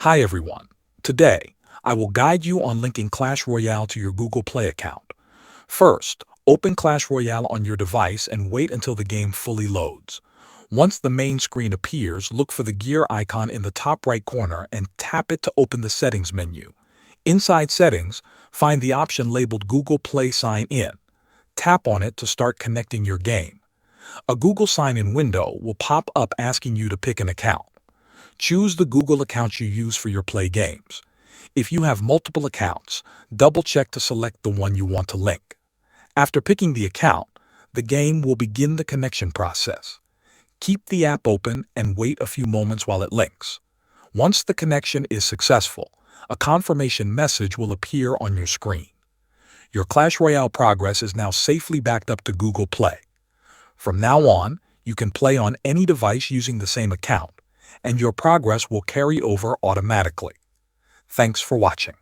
Hi everyone. Today, I will guide you on linking Clash Royale to your Google Play account. First, open Clash Royale on your device and wait until the game fully loads. Once the main screen appears, look for the gear icon in the top right corner and tap it to open the Settings menu. Inside Settings, find the option labeled Google Play Sign In. Tap on it to start connecting your game. A Google Sign-In window will pop up asking you to pick an account. Choose the Google account you use for your Play games. If you have multiple accounts, double-check to select the one you want to link. After picking the account, the game will begin the connection process. Keep the app open and wait a few moments while it links. Once the connection is successful, a confirmation message will appear on your screen. Your Clash Royale progress is now safely backed up to Google Play. From now on, you can play on any device using the same account, and your progress will carry over automatically. Thanks for watching.